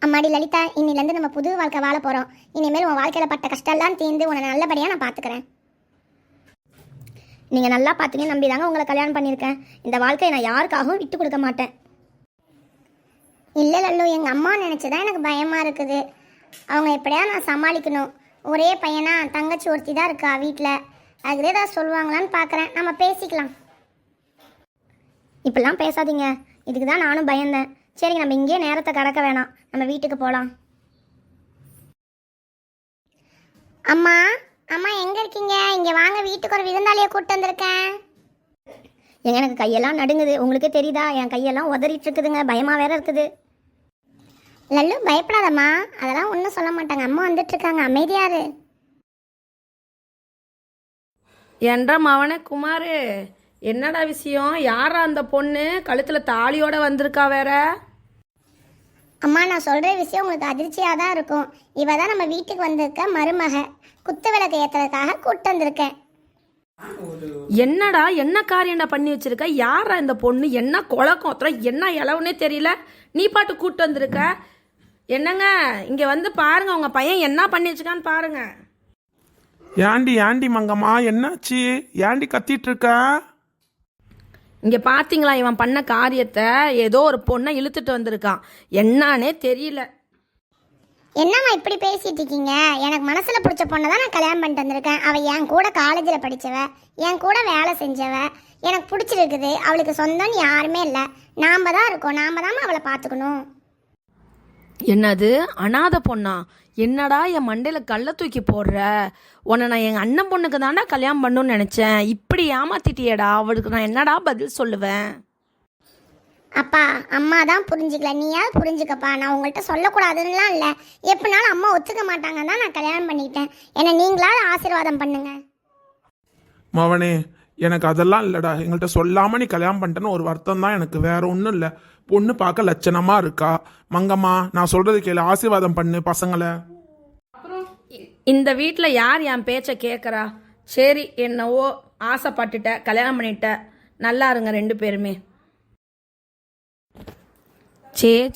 அம்மாடி லலிதா, இன்னிலேருந்து நம்ம புது வாழ்க்கை வாழ போகிறோம். இனிமேல் உன் வாழ்க்கையில் பட்ட கஷ்டம்லாம் தீர்ந்து உன்னை நல்லபடியாக நான் பார்த்துக்கிறேன். நீங்கள் நல்லா பார்த்தீங்கன்னு நம்பி தாங்க உங்களை கல்யாணம் பண்ணியிருக்கேன். இந்த வாழ்க்கையை நான் யாருக்காகவும் விட்டு கொடுக்க மாட்டேன். இல்லை லல்லு, எங்கள் அம்மா நினச்சிதான் எனக்கு பயமாக இருக்குது. அவங்க எப்படியா நான் சமாளிக்கணும். ஒரே பையனா, தங்கச்சி ஒருத்தி தான் இருக்கா வீட்டில். அதுக்கு ஏதாவது சொல்லுவாங்களான்னு பார்க்குறேன். நம்ம பேசிக்கலாம். இப்படிலாம் பேசாதீங்க. இதுக்கு தான் நானும் பயந்தேன். சரிங்க, நம்ம இங்கேயே நேரத்தை கடக்க வேணாம், நம்ம வீட்டுக்கு போகலாம். அம்மா அம்மா எங்கே இருக்கீங்க? இங்கே வாங்க, வீட்டுக்கு ஒரு விருந்தாளியை கூப்பிட்டு வந்திருக்கேன். எனக்கு கையெல்லாம் நடுங்குது. உங்களுக்கே தெரியுதா, என் கையெல்லாம் உதறிட்டு இருக்குதுங்க. பயமாக வேற இருக்குது. லல்லு, பயப்படாதம்மா, அதெல்லாம் ஒன்றும் சொல்ல மாட்டாங்க. அம்மா வந்துட்டு இருக்காங்க, அமைதியாரு. என்ற மவனே குமாரு, என்னடா விஷயம்? யாரா அந்த பொண்ணு கழுத்தில் தாலியோட வந்திருக்கா வேற? அம்மா, நான் சொல்கிற விஷயம் உங்களுக்கு அதிர்ச்சியாக தான் இருக்கும். இவ தான் நம்ம வீட்டுக்கு வந்திருக்க மருமக. குத்து விளக்கு ஏற்றுறதுக்காக கூப்பிட்டு வந்திருக்கேன். என்னடா, என்ன காரியம்டா பண்ணி வச்சிருக்க? யாரா இந்த பொண்ணு? என்ன குழக்கம், என்ன இளவுனே தெரியல. நீ பாட்டு கூப்பிட்டு வந்திருக்க. என்னங்க, இங்கே வந்து பாருங்க, உங்கள் பையன் என்ன பண்ணி வச்சுக்கான்னு பாருங்க. ஏண்டி மங்கம்மா, என்னாச்சு? ஏண்டி கத்திட்டு இருக்க? இங்கே பார்த்தீங்களா இவன் பண்ண காரியத்தை? ஏதோ ஒரு பொண்ணை இழுத்துட்டு வந்திருக்கான். என்னானே தெரியல. என்னம்மா இப்படி பேசிட்டு இருக்கீங்க? எனக்கு மனசில் பிடிச்ச பொண்ணை தான் நான் கல்யாணம் பண்ணிட்டு வந்திருக்கேன். அவள் என் கூட காலேஜில் படித்தவ, என் கூட வேலை செஞ்சவ. எனக்கு பிடிச்சிருக்குது. அவளுக்கு சொந்தம்னு யாருமே இல்லை. நாம் தான் இருக்கோம். நாம் தான் அவளை பார்த்துக்கணும். என்னது, அனாதை பொண்ணா? என்னடா என் மண்டையில் கல்லை தூக்கி போடுற? உன்னை நான் எங்கள் அண்ணன் பொண்ணுக்கு தாண்டா கல்யாணம் பண்ணணும்னு நினச்சேன். இப்படி ஏமாத்திட்டியேடா. அவளுக்கு நான் என்னடா பதில் சொல்லுவேன்? அப்பா, அம்மா தான் புரிஞ்சுக்கல, நீயாவது புரிஞ்சுக்கப்பா. நான் உங்கள்கிட்ட சொல்லக்கூடாதுன்னுலாம் இல்லை. எப்படினாலும் அம்மா ஒத்துக்க மாட்டாங்க தான் நான் கல்யாணம் பண்ணிக்கிட்டேன். என்னை நீங்களாவது ஆசீர்வாதம் பண்ணுங்க. மவனே, எனக்கு அதெல்லாம் இல்லைடா. எங்கள்கிட்ட சொல்லாமல் நீ கல்யாணம் பண்ணிட்டேன்னு ஒரு வருத்தம் தான் எனக்கு, வேற ஒன்றும் இல்லை. பொண்ணு பார்க்க லட்சணமாக இருக்கா. மங்கம்மா, நான் சொல்கிறது கேளு, ஆசீர்வாதம் பண்ணு பசங்களை. இந்த வீட்டில் யார் என் பேச்சை கேட்குறா? சரி, என்னவோ ஆசைப்பட்டுட்ட, கல்யாணம் பண்ணிட்ட. நல்லா இருங்க ரெண்டு பேருமே.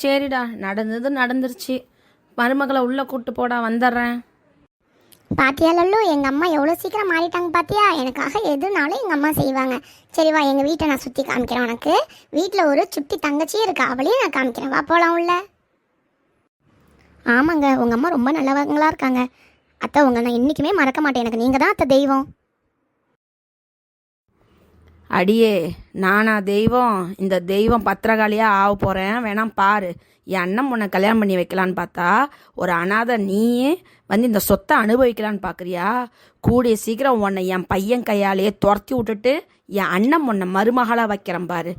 சரிடா, நடந்தது நடந்துருச்சு. மருமகளை உள்ளே கூப்பிட்டு போடா, வந்துடுறேன். பாத்தியா லல்லு, எங்கள் அம்மா எவ்வளோ சீக்கிரம் மாறிட்டாங்க பாத்தியா? எனக்காக எதுனாலும் எங்கள் அம்மா செய்வாங்க. சரி வா, எங்கள் வீட்டை நான் சுற்றி காமிக்கிறேன் உனக்கு. வீட்டில் ஒரு சுட்டி தங்கச்சியும் இருக்கா, அவளையும் நான் காமிக்கிறேன். வா போகலாம் உள்ள. ஆமாங்க, உங்கள் அம்மா ரொம்ப நல்லவங்களா இருக்காங்க. அத்தை, உங்களை நான் என்றைக்குமே மறக்க மாட்டேன். எனக்கு நீங்கள் தான் அத்தை தெய்வம். அடியே, நானா தெய்வம்? இந்த தெய்வம் பத்திரகாளியாக ஆக போகிறேன், வேணாம் பாரு. என் அண்ணன் பொண்ணை கல்யாணம் பண்ணி வைக்கலான்னு பார்த்தா ஒரு அனாதை நீயே வந்து இந்த சொத்தை அனுபவிக்கலான்னு பார்க்குறியா? கூடிய சீக்கிரம் உன்னை என் பையன் கையாலேயே துரத்தி விட்டுட்டு என் அண்ணன் பொண்ணை மருமகளாக வைக்கிறேன் பாரு.